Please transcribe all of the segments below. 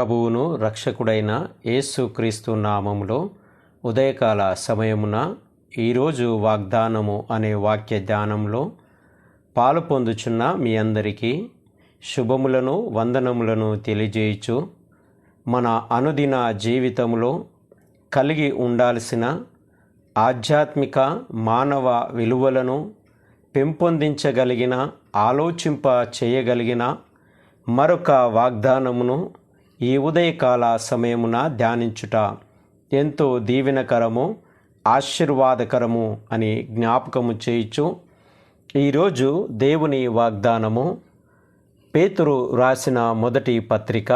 ప్రభువును రక్షకుడైన యేసుక్రీస్తు నామములో ఉదయకాల సమయమున ఈరోజు వాగ్దానము అనే వాక్య ధ్యానంలో పాలు పొందుచున్న మీ అందరికీ శుభములను వందనములను తెలియజేయుచు మన అనుదిన జీవితంలో కలిగి ఉండాల్సిన ఆధ్యాత్మిక మానవ విలువలను పెంపొందించగలిగిన ఆలోచింప చేయగలిగిన మరొక వాగ్దానమును ఈ ఉదయకాల సమయమున ధ్యానించుట ఎంతో దీవెనకరము ఆశీర్వాదకరము అని జ్ఞాపకము చేయుచు ఈరోజు దేవుని వాగ్దానము పేతురు రాసిన మొదటి పత్రిక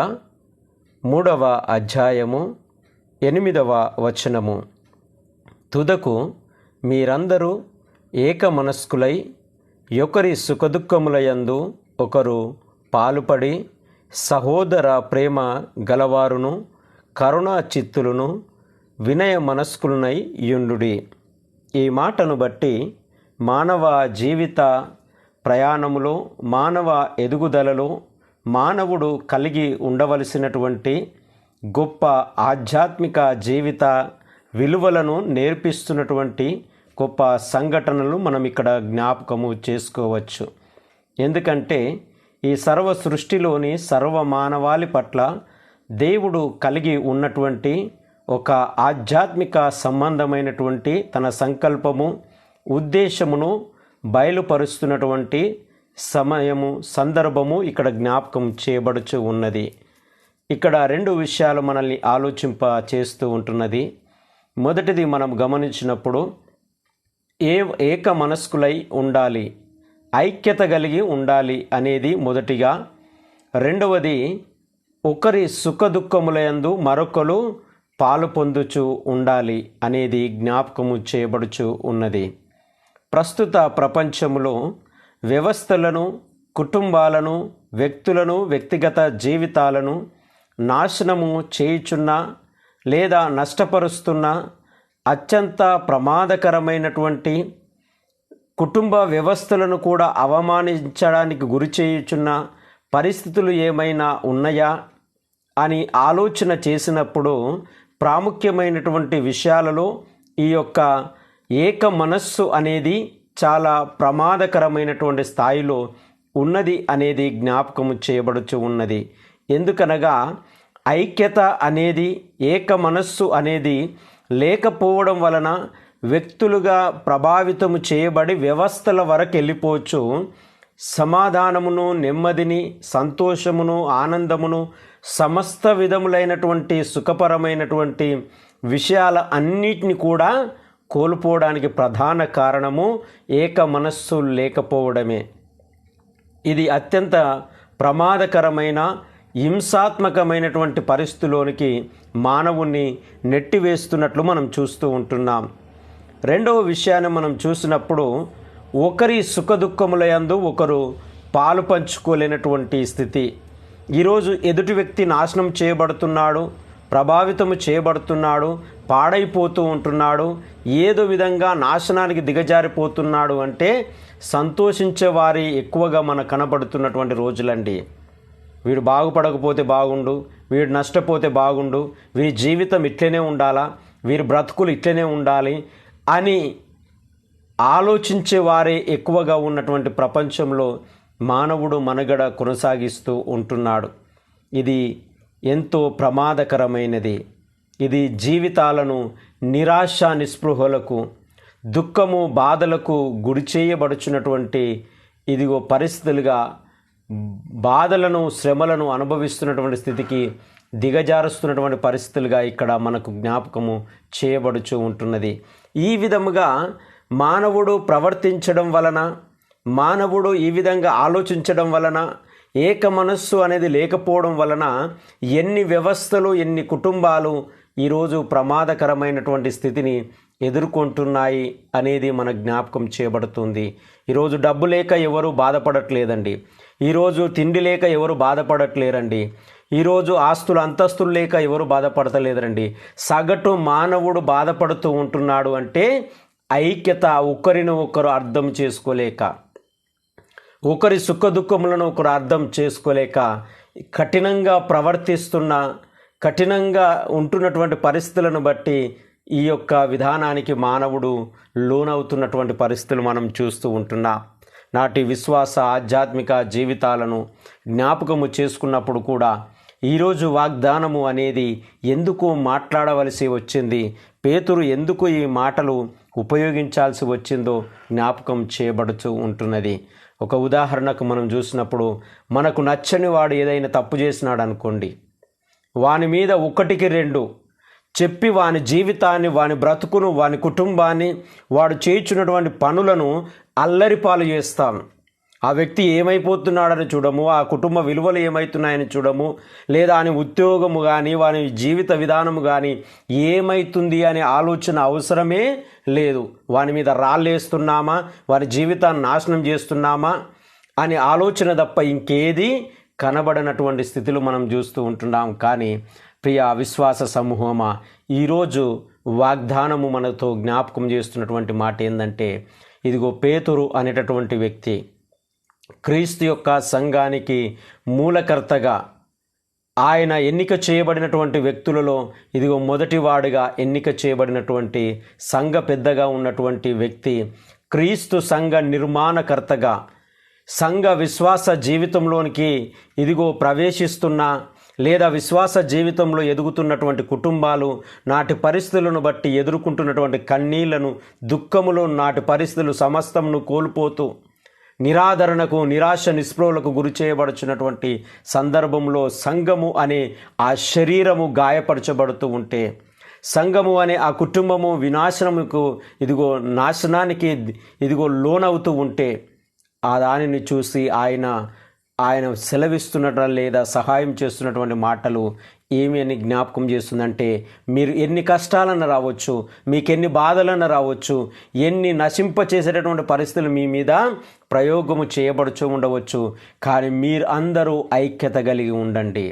3వ అధ్యాయము 8వ వచనము. తుదకు మీరందరూ ఏక మనస్కులై ఒకరి సుఖదుఖములయందు ఒకరు పాలుపడి సహోదర ప్రేమ గలవారును కరుణా చిత్తులను వినయ మనస్కులనై యుండుడి. ఈ మాటను బట్టి మానవ జీవిత ప్రయాణములో మానవ ఎదుగుదలలో మానవుడు కలిగి ఉండవలసినటువంటి గొప్ప ఆధ్యాత్మిక జీవిత విలువలను నేర్పిస్తున్నటువంటి గొప్ప సంఘటనలు మనం ఇక్కడ జ్ఞాపకము చేసుకోవచ్చు. ఎందుకంటే ఈ సర్వ సృష్టిలోని సర్వ మానవాళి పట్ల దేవుడు కలిగి ఉన్నటువంటి ఒక ఆధ్యాత్మిక సంబంధమైనటువంటి తన సంకల్పము ఉద్దేశమును బయలుపరుస్తున్నటువంటి సమయము సందర్భము ఇక్కడ జ్ఞాపకం చేయబడుచు ఉన్నది. ఇక్కడ 2 విషయాలు మనల్ని ఆలోచింప చేస్తూ ఉంటున్నది. మొదటిది మనం గమనించినప్పుడు ఏక మనస్కులై ఉండాలి, ఐక్యత కలిగి ఉండాలి అనేది మొదటిగా. రెండవది ఒకరి సుఖదుఖములందు మరొకరు పాలు పొందుచు ఉండాలి అనేది జ్ఞాపకము చేయబడుచు ఉన్నది. ప్రస్తుత ప్రపంచంలో వ్యవస్థలను, కుటుంబాలను, వ్యక్తులను, వ్యక్తిగత జీవితాలను నాశనము చేయుచున్న లేదా నష్టపరుస్తున్న అత్యంత ప్రమాదకరమైనటువంటి కుటుంబ వ్యవస్థలను కూడా అవమానించడానికి గురి చేయుచున్న పరిస్థితులు ఏమైనా ఉన్నాయా అని ఆలోచన చేసినప్పుడు ప్రాముఖ్యమైనటువంటి విషయాలలో ఈ యొక్క ఏక మనస్సు అనేది చాలా ప్రమాదకరమైనటువంటి స్థాయిలో ఉన్నది అనేది జ్ఞాపకము చేయబడుచు ఉన్నది. ఎందుకనగా ఐక్యత అనేది, ఏక మనస్సు అనేది లేకపోవడం వలన వ్యక్తులుగా ప్రభావితము చేయబడి వ్యవస్థల వరకు వెళ్ళిపోవచ్చు. సమాధానమును, నెమ్మదిని, సంతోషమును, ఆనందమును, సమస్త విధములైనటువంటి సుఖపరమైనటువంటి విషయాల అన్నిటిని కూడా కోల్పోవడానికి ప్రధాన కారణము ఏక మనస్సు లేకపోవడమే. ఇది అత్యంత ప్రమాదకరమైన హింసాత్మకమైనటువంటి పరిస్థితిలోనికి మానవుణ్ణి నెట్టివేస్తున్నట్లు మనం చూస్తూ ఉంటున్నాం. రెండవ విషయాన్ని మనం చూసినప్పుడు ఒకరి సుఖదుఖములందు ఒకరు పాలు పంచుకోలేనటువంటి స్థితి. ఈరోజు ఎదుటి వ్యక్తి నాశనం చేయబడుతున్నాడు, ప్రభావితము చేయబడుతున్నాడు, పాడైపోతూ ఉంటున్నాడు, ఏదో విధంగా నాశనానికి దిగజారిపోతున్నాడు అంటే సంతోషించే వారి ఎక్కువగా మనకు కనబడుతున్నటువంటి రోజులండి. వీడు బాగుపడకపోతే బాగుండు, వీడు నష్టపోతే బాగుండు, వీరి జీవితం ఇట్లనే ఉండాలా, వీరి బ్రతుకులు ఇట్లనే ఉండాలి అని ఆలోచించే వారే ఎక్కువగా ఉన్నటువంటి ప్రపంచంలో మానవుడు మనుగడ కొనసాగిస్తూ ఉంటున్నాడు. ఇది ఎంతో ప్రమాదకరమైనది. ఇది జీవితాలను నిరాశ నిస్పృహలకు, దుఃఖము, బాధలకు గురి చేయబడుచున్నటువంటి ఇదిగో పరిస్థితులుగా బాధలను, శ్రమలను అనుభవిస్తున్నటువంటి స్థితికి దిగజారుస్తున్నటువంటి పరిస్థితులుగా ఇక్కడ మనకు జ్ఞాపకము చేయబడుచు ఉంటున్నది. ఈ విధముగా మానవుడు ప్రవర్తించడం వలన, మానవుడు ఈ విధంగా ఆలోచించడం వలన, ఏక మనస్సు అనేది లేకపోవడం వలన ఎన్ని వ్యవస్థలు, ఎన్ని కుటుంబాలు ఈరోజు ప్రమాదకరమైనటువంటి స్థితిని ఎదుర్కొంటున్నాయి అనేది మన జ్ఞాపకం చేయబడుతుంది. ఈరోజు డబ్బు లేక ఎవరు బాధపడట్లేదండి. ఈరోజు తిండి లేక ఎవరు బాధపడట్లేరండి. ఈరోజు ఆస్తులు అంతస్తులు లేక ఎవరు బాధపడతలేదండి. సగటు మానవుడు బాధపడుతూ ఉంటున్నాడు అంటే ఐక్యత, ఒకరిని ఒకరు అర్థం చేసుకోలేక, ఒకరి సుఖ దుఃఖములను ఒకరు అర్థం చేసుకోలేక కఠినంగా ప్రవర్తిస్తున్న, కఠినంగా ఉంటున్నటువంటి పరిస్థితులను బట్టి ఈ యొక్క విధానానికి మానవుడు లోనవుతున్నటువంటి పరిస్థితులు మనం చూస్తూ ఉంటున్నాం. నాటి విశ్వాస ఆధ్యాత్మిక జీవితాలను జ్ఞాపకము చేసుకున్నప్పుడు కూడా ఈరోజు వాగ్దానము అనేది ఎందుకు మాట్లాడవలసి వచ్చింది, పేతురు ఎందుకు ఈ మాటలు ఉపయోగించాల్సి వచ్చిందో జ్ఞాపకం చేయబడుతూ ఉంటున్నది. ఒక ఉదాహరణకు మనం చూసినప్పుడు, మనకు నచ్చని వాడు ఏదైనా తప్పు చేసినాడు అనుకోండి, వాని మీద ఒకటికి రెండు చెప్పి వాని జీవితాన్ని, వాని బ్రతుకును, వాని కుటుంబాన్ని, వాడు చేయించున్నటువంటి పనులను అల్లరిపాలు చేస్తాం. ఆ వ్యక్తి ఏమైపోతున్నాడని చూడము, ఆ కుటుంబ విలువలు ఏమవుతున్నాయని చూడము, లేదా అని ఉద్యోగము కానీ వాని జీవిత విధానము కానీ ఏమవుతుంది అనే ఆలోచన అవసరమే లేదు. వాని మీద రాళ్ళేస్తున్నామా, వాని జీవితాన్ని నాశనం చేస్తున్నామా అనే ఆలోచన తప్ప ఇంకేది కనబడనటువంటి స్థితిలో మనం చూస్తూ ఉంటున్నాం. కానీ ప్రియ విశ్వాస సమూహమా, ఈరోజు వాగ్దానము మనతో జ్ఞాపకం చేస్తున్నటువంటి మాట ఏంటంటే, ఇదిగో పేతురు అనేటటువంటి వ్యక్తి క్రీస్తు యొక్క సంఘానికి మూలకర్తగా, ఆయన ఎన్నిక చేయబడినటువంటి వ్యక్తులలో ఇదిగో మొదటివాడుగా ఎన్నిక చేయబడినటువంటి సంఘ పెద్దగా ఉన్నటువంటి వ్యక్తి, క్రీస్తు సంఘ నిర్మాణకర్తగా సంఘ విశ్వాస జీవితంలోనికి ఇదిగో ప్రవేశిస్తున్న, లేదా విశ్వాస జీవితంలో ఎదుగుతున్నటువంటి కుటుంబాలు నాటి పరిస్థితులను బట్టి ఎదుర్కొంటున్నటువంటి కన్నీళ్లను, దుఃఖములు, నాటి పరిస్థితులు సమస్తమును కోల్పోతూ నిరాదరణకు, నిరాశ నిస్పృహలకు గురి చేయబడుచున్నటువంటి సందర్భంలో సంఘము అనే ఆ శరీరము గాయపరచబడుతూ ఉంటే, సంఘము అనే ఆ కుటుంబము వినాశనముకు నాశనానికి లోనవుతూ ఉంటే, ఆ దానిని చూసి ఆయన సెలవిస్తున్నట్టు లేదా సహాయం చేస్తున్నటువంటి మాటలు ఏమి అని జ్ఞాపకం చేస్తుందంటే, మీరు ఎన్ని కష్టాలన్నా రావచ్చు, మీకు ఎన్ని బాధలన్నా రావచ్చు, ఎన్ని నశింపచేసేటటువంటి పరిస్థితులు మీ మీద ప్రయోగము చేయబడుచు ఉండవచ్చు, కానీ మీరు అందరూ ఐక్యత కలిగి ఉండండి,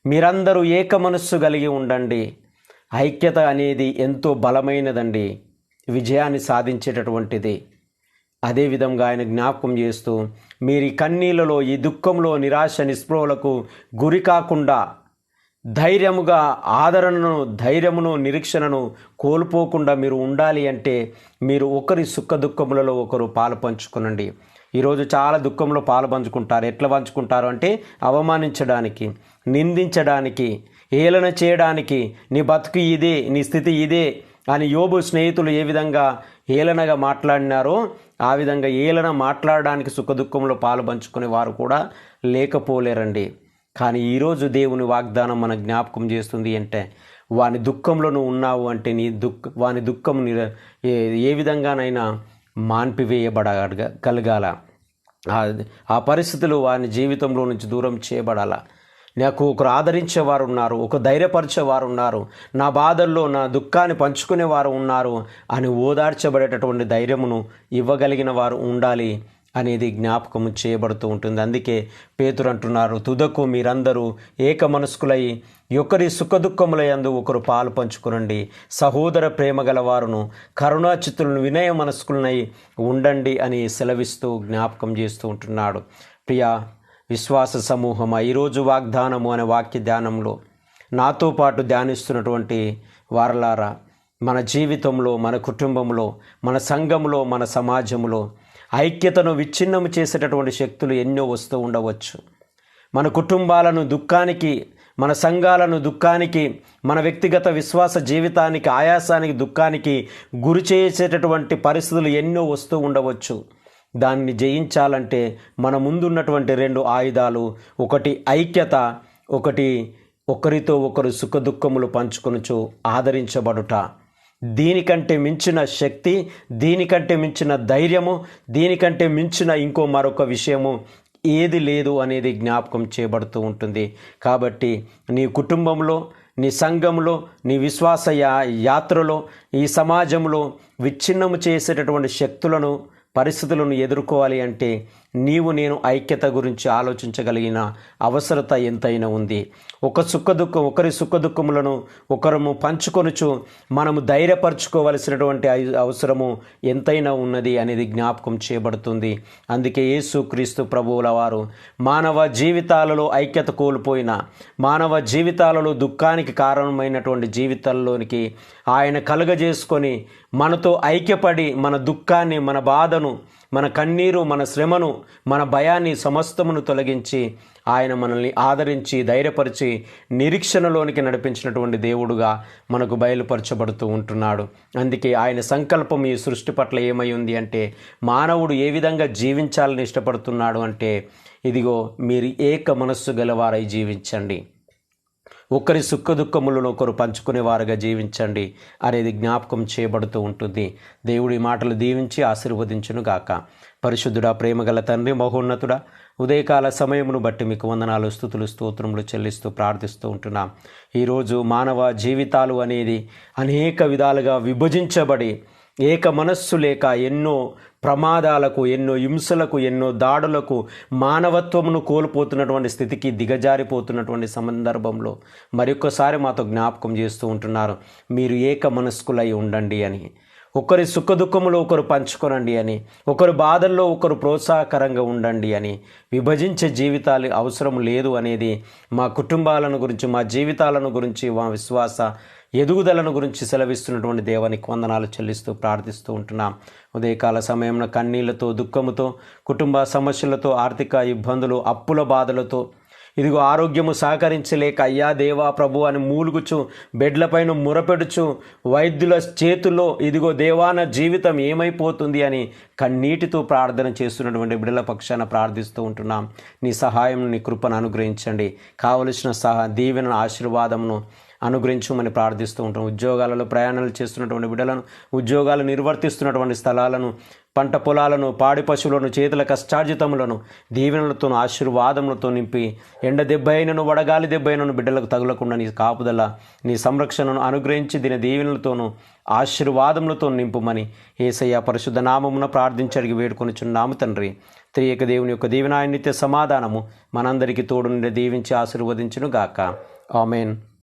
మీరందరూ ఏక మనస్సు కలిగి ఉండండి. ఐక్యత అనేది ఎంతో బలమైనదండి, విజయాన్ని సాధించేటటువంటిది. అదేవిధంగా ఆయన జ్ఞాపకం చేస్తూ, మీరు ఈ కన్నీళ్ళలో, ఈ దుఃఖంలో, నిరాశ నిస్పృహలకు గురి కాకుండా ధైర్యముగా ధైర్యమును, నిరీక్షణను కోల్పోకుండా మీరు ఉండాలి అంటే, మీరు ఒకరి సుఖ దుఃఖములలో ఒకరు పాలు పంచుకునండి. ఈరోజు చాలా దుఃఖంలో పాలు పంచుకుంటారు. ఎట్లా పంచుకుంటారు అంటే, అవమానించడానికి, నిందించడానికి, ఏలన చేయడానికి, నీ బతుకు ఇదే, నీ స్థితి ఇదే అని యోబు స్నేహితులు ఏ విధంగా ఏలనగా మాట్లాడినారో ఆ విధంగా ఏలన మాట్లాడడానికి సుఖదుఖంలో పాలు పంచుకునే వారు కూడా లేకపోలేరండి. కానీ ఈరోజు దేవుని వాగ్దానం మన జ్ఞాపకం చేస్తుంది అంటే, వాని దుఃఖంలో నువ్వు ఉన్నావు అంటే వాని దుఃఖం ఏ విధంగానైనా మాన్పివేయబడగలగాల. ఆ పరిస్థితులు వాని జీవితంలో నుంచి దూరం చేయబడాల. నాకు ఒకరు ఆదరించేవారు ఉన్నారు, ఒక ధైర్యపరిచేవారు ఉన్నారు, నా బాధల్లో నా దుఃఖాన్ని పంచుకునేవారు ఉన్నారు అని ఓదార్చబడేటటువంటి ధైర్యమును ఇవ్వగలిగిన వారు ఉండాలి అనేది జ్ఞాపకం చేయబడుతూ ఉంటుంది. అందుకే పేతురు అంటున్నారు, తుదకు మీరందరూ ఏక మనస్కులై ఒకరి సుఖదుఖములందు ఒకరు పాలు పంచుకునండి, సహోదర ప్రేమ గలవారును కరుణాచిత్తులను వినయ మనస్కులనై ఉండండి అని సెలవిస్తూ జ్ఞాపకం చేస్తూ ఉంటున్నాడు. ప్రియ విశ్వాస సమూహమా, ఈరోజు వాగ్దానము అనే వాక్య ధ్యానంలో నాతో పాటు ధ్యానిస్తున్నటువంటి వారలారా, మన జీవితంలో, మన కుటుంబంలో, మన సంఘంలో, మన సమాజంలో ఐక్యతను విచ్ఛిన్నము చేసేటటువంటి శక్తులు ఎన్నో వస్తూ ఉండవచ్చు. మన కుటుంబాలను దుఃఖానికి, మన సంఘాలను దుఃఖానికి, మన వ్యక్తిగత విశ్వాస జీవితానికి ఆయాసానికి, దుఃఖానికి గురి చేసేటటువంటి పరిస్థితులు ఎన్నో వస్తూ ఉండవచ్చు. దాన్ని జయించాలంటే మన ముందున్నటువంటి రెండు ఆయుధాలు, ఒకటి ఐక్యత, ఒకటి ఒకరితో ఒకరు సుఖదుఖములు పంచుకొనుచు ఆదరించబడుట. దీనికంటే మించిన శక్తి, దీనికంటే మించిన ధైర్యము, దీనికంటే మించిన ఇంకో మరొక విషయము ఏది లేదు అనేది జ్ఞాపకం చేయబడుతూ ఉంటుంది. కాబట్టి నీ కుటుంబంలో, నీ సంఘంలో, నీ విశ్వాస యాత్రలో, ఈ సమాజంలో విచ్ఛిన్నము చేసేటటువంటి శక్తులను, పరిస్థితులను ఎదుర్కోవాలి అంటే నీవు నేను ఐక్యత గురించి ఆలోచించగలిగిన అవసరత ఎంతైనా ఉంది. ఒకరి సుఖ దుఃఖములను ఒకరము పంచుకొనుచు మనము ధైర్యపరచుకోవలసినటువంటి అవసరము ఎంతైనా ఉన్నది అనేది జ్ఞాపకం చేయబడుతుంది. అందుకే యేసుక్రీస్తు ప్రభువుల వారు మానవ జీవితాలలో ఐక్యత కోల్పోయిన, మానవ జీవితాలలో దుఃఖానికి కారణమైనటువంటి జీవితాల్లోనికి ఆయన కలుగజేసుకొని మనతో ఐక్యపడి మన దుఃఖాన్ని, మన బాధను, మన కన్నీరు, మన శ్రమను, మన భయాన్ని సమస్తమును తొలగించి ఆయన మనల్ని ఆదరించి ధైర్యపరిచి నిరీక్షణలోనికి నడిపించినటువంటి దేవుడుగా మనకు బయలుపరచబడుతూ ఉంటున్నాడు. అందుకే ఆయన సంకల్పం ఈ సృష్టి పట్ల ఏమై ఉంది అంటే, మానవుడు ఏ విధంగా జీవించాలని ఇష్టపడుతున్నాడు అంటే, ఇదిగో మీరు ఏక మనస్సు గలవారై జీవించండి, ఒకరి సుఖ దుఃఖములను ఒకరు పంచుకునేవారుగా జీవించండి అనేది జ్ఞాపకం చేయబడుతూ ఉంటుంది. దేవుడి మాటలు దీవించి ఆశీర్వదించును గాక. పరిశుద్ధుడా, ప్రేమగల తండ్రి, మహోన్నతుడా, ఉదయకాల సమయమును బట్టి మీకు వందనాలు, స్తుతులు, స్తోత్రములు చెల్లిస్తూ ప్రార్థిస్తూ ఉంటున్నాం. ఈరోజు మానవ జీవితాలు అనేది అనేక విధాలుగా విభజించబడి ఏక మనస్సు లేక ఎన్నో ప్రమాదాలకు, ఎన్నో హింసలకు, ఎన్నో దాడులకు, మానవత్వమును కోల్పోతున్నటువంటి స్థితికి దిగజారిపోతున్నటువంటి సందర్భంలో మరొకసారి మాతో జ్ఞాపకం చేస్తూ ఉంటున్నారు, మీరు ఏక మనస్కులై ఉండండి అని, ఒకరి సుఖ దుఃఖములు ఒకరు పంచుకొనండి అని, ఒకరు బాధల్లో ఒకరు ప్రోత్సాహకరంగా ఉండండి అని. విభజించే జీవితాలు అవసరం లేదు అనేది మా కుటుంబాలను గురించి, మా జీవితాలను గురించి, మా విశ్వాస ఎదుగుదలను గురించి సెలవిస్తున్నటువంటి దేవానికి వందనాలు చెల్లిస్తూ ప్రార్థిస్తూ ఉంటున్నాం. ఉదయకాల సమయంలో కన్నీళ్లతో, దుఃఖముతో, కుటుంబ సమస్యలతో, ఆర్థిక ఇబ్బందులు, అప్పుల బాధలతో, ఇదిగో ఆరోగ్యము సహకరించలేక అయ్యా దేవా ప్రభు అని మూలుగుచు, బెడ్లపైన మురపెడుచు, వైద్యుల చేతుల్లో ఇదిగో దేవాన జీవితం ఏమైపోతుంది అని కన్నీటితో ప్రార్థన చేస్తున్నటువంటి బిడ్డల పక్షాన ప్రార్థిస్తూ ఉంటున్నాం. నీ సహాయం, నీ కృపను అనుగ్రహించండి. కావలసిన దీవెన, ఆశీర్వాదమును అనుగ్రహించమని ప్రార్థిస్తూ ఉంటాం. ఉద్యోగాలలో ప్రయాణాలు చేస్తున్నటువంటి బిడ్డలను, ఉద్యోగాలు నిర్వర్తిస్తున్నటువంటి స్థలాలను, పంట పొలాలను, పాడి పశువులను, చేతుల కష్టార్జితములను దీవెనలతో, ఆశీర్వాదములతో నింపి, ఎండ దెబ్బ అయినను, వడగాలి దెబ్బ అయినను బిడ్డలకు తగులకుండా నీ కాపుదల, నీ సంరక్షణను అనుగ్రహించి దీని దీవెనలతోనూ ఆశీర్వాదములతో నింపుమని యేసయ్య పరిశుద్ధ నామమున ప్రార్థించి అడిగి వేడుకొనుచున్నాము తండ్రి. త్రియక దేవుని యొక్క దీవెన, నిత్య సమాధానము మనందరికీ తోడు నుండి దీవించి ఆశీర్వదించును గాక. ఆమేన్.